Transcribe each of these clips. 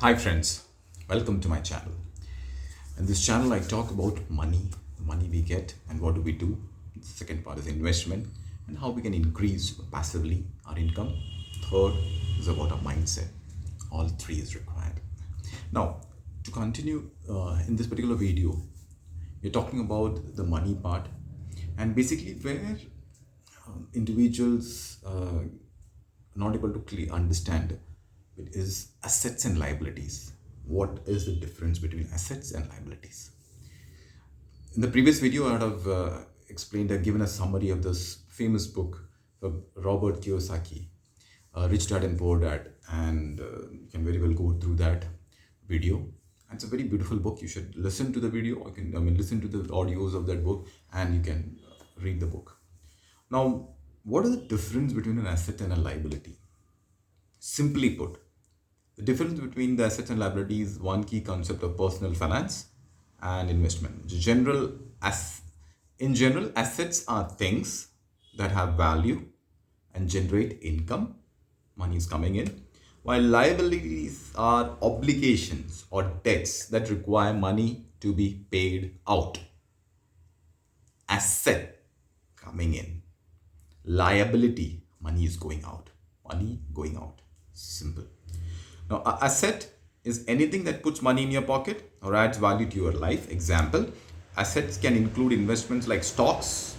Hi friends, welcome to my channel. In this channel I talk about money, the money we get and what do we do. The second part is investment and how we can increase passively our income. Third is about our mindset. All three is required. Now, to continue in this particular video, we're talking about the money part and basically where individuals not able to clearly understand it is assets and liabilities. What is the difference between assets and liabilities? In the previous video, I would have explained, given a summary of this famous book of Robert Kiyosaki, Rich Dad and Poor Dad, and you can very well go through that video. And it's a very beautiful book. You should listen to the video. Listen to the audios of that book, and you can read the book. Now, what is the difference between an asset and a liability? Simply put, the difference between the assets and liabilities is one key concept of personal finance and investment. In general, assets are things that have value and generate income, money is coming in, while liabilities are obligations or debts that require money to be paid out. Asset coming in, liability, money is going out. Money going out. Simple. Now, a asset is anything that puts money in your pocket or adds value to your life. Example, assets can include investments like stocks,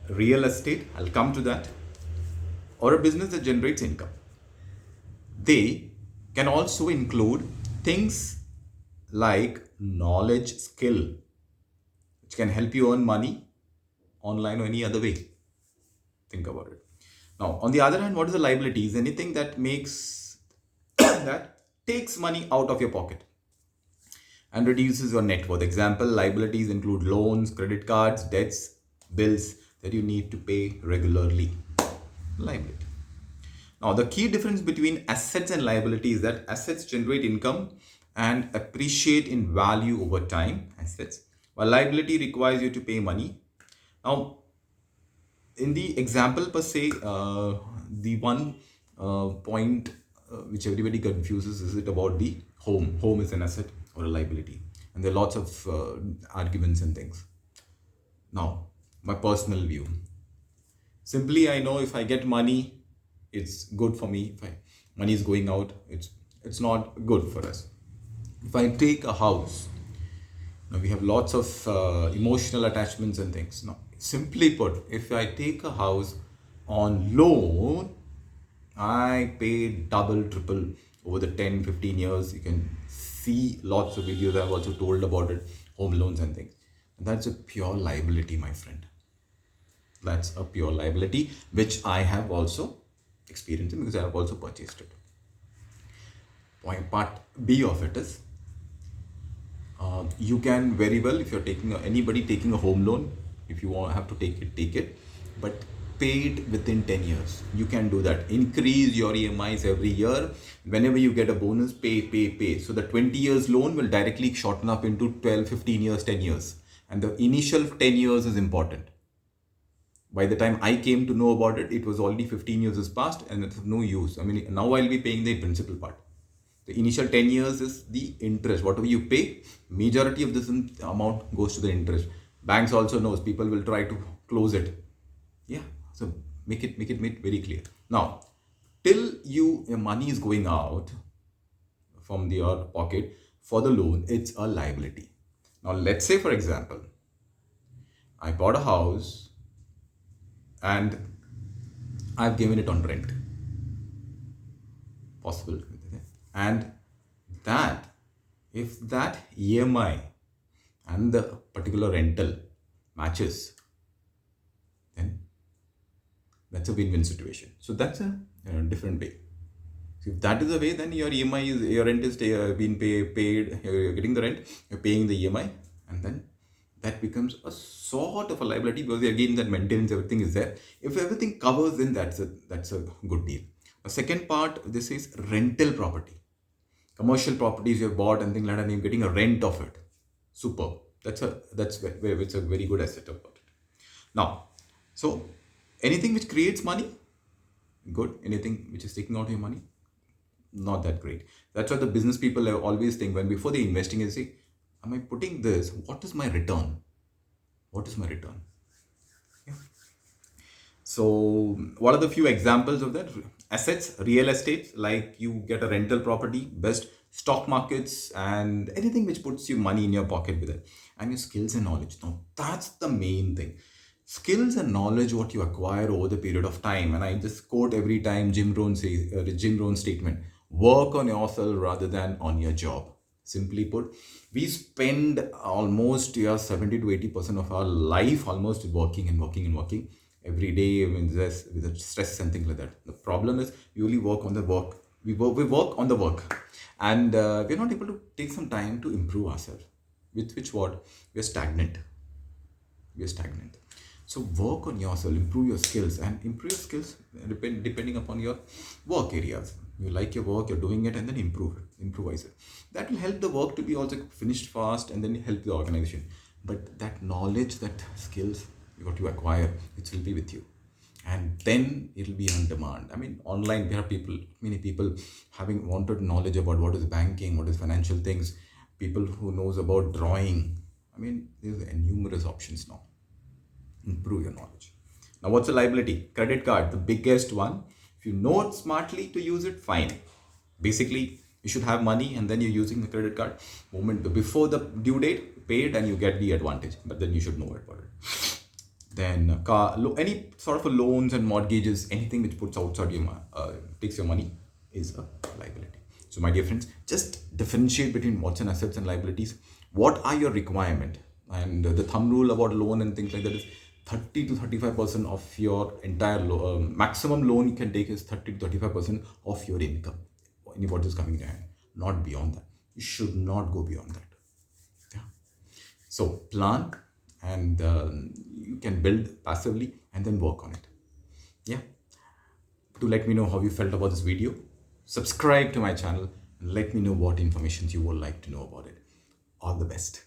real estate, I'll come to that, or a business that generates income. They can also include things like knowledge, skill, which can help you earn money online or any other way. Think about it. Now, on the other hand, what is the liability? Is anything that makes that takes money out of your pocket and reduces your net worth. Example, liabilities include loans, credit cards, debts, bills that you need to pay regularly. Liability. Now, the key difference between assets and liability is that assets generate income and appreciate in value over time, assets, while liability requires you to pay money. Now, in the example per se, the one point which everybody confuses is it about the home. Home is an asset or a liability, and there are lots of arguments and things. Now, my personal view. Simply, I know if I get money, it's good for me. If money is going out, it's not good for us. If I take a house, now we have lots of emotional attachments and things. Now, simply put, if I take a house on loan, I pay double, triple over the 10, 15 years. You can see lots of videos. I've also told about it, home loans and things. And that's a pure liability, my friend. That's a pure liability, which I have also experienced because I have also purchased it. Part B of it is, you can very well, if you're taking anybody taking a home loan, if you have to take it, but pay it within 10 years. You can do that. Increase your EMIs every year. Whenever you get a bonus, pay. So the 20 years loan will directly shorten up into 12, 15 years, 10 years. And the initial 10 years is important. By the time I came to know about it, it was already 15 years has passed and it's of no use. Now I'll be paying the principal part. The initial 10 years is the interest. Whatever you pay, majority of this amount goes to the interest. Banks also knows people will try to close it. Yeah, so make it very clear. Now, till your money is going out from your pocket for the loan, it's a liability. Now, let's say for example, I bought a house and I've given it on rent. Possible. And that, if that EMI and the particular rental matches, then that's a win-win situation. So that's a different way. So if that is the way, then your EMI is, your rent is being paid, you're getting the rent, you're paying the EMI, and then that becomes a sort of a liability because again that maintenance, everything is there. If everything covers, then that's a good deal. The second part, this is rental property. Commercial properties you have bought and things like that, and you're getting a rent of it. Superb. It's a very good asset about it. Now, so anything which creates money, good. Anything which is taking out your money, not that great. That's why the business people always think when before they investing, they say, am I putting this? What is my return? What is my return? Yeah. So, what are the few examples of that? Assets, real estate, like you get a rental property, best stock markets, and anything which puts you money in your pocket with it, and your skills and knowledge. Now, that's the main thing. Skills and knowledge, what you acquire over the period of time. And I just quote every time Jim Rohn's statement: work on yourself rather than on your job. Simply put, we spend almost 70 to 80% of our life almost working and working and working every day. I mean, there's with the stress and things like that. The problem is we only work on the work. We work on the work, and we're not able to take some time to improve ourselves. With which what we're stagnant. We're stagnant. So work on yourself, improve your skills, and improve your skills depending upon your work areas. You like your work, you're doing it, and then improvise it. That will help the work to be also finished fast, and then help the organization. But that knowledge, that skills, what you acquire, it will be with you, and then it'll be on demand. I mean, online there are many people having wanted knowledge about what is banking, what is financial things, people who knows about drawing. I mean, there's numerous options now. Improve your knowledge. Now, what's a liability? Credit card, the biggest one. If you know it smartly to use it, fine. Basically, you should have money and then you're using the credit card. Moment before the due date, pay it and you get the advantage. But then you should know about it. Then any sort of a loans and mortgages, anything which puts outside takes your money is a liability. So my dear friends, just differentiate between what's an assets and liabilities. What are your requirement? And the thumb rule about loan and things like that is 30 to 35% of your entire maximum loan you can take is 30 to 35% of your income. What is coming in hand, not beyond that. You should not go beyond that. Yeah. So plan, and you can build passively and then work on it. Yeah. To let me know how you felt about this video, subscribe to my channel and let me know what information you would like to know about it. All the best.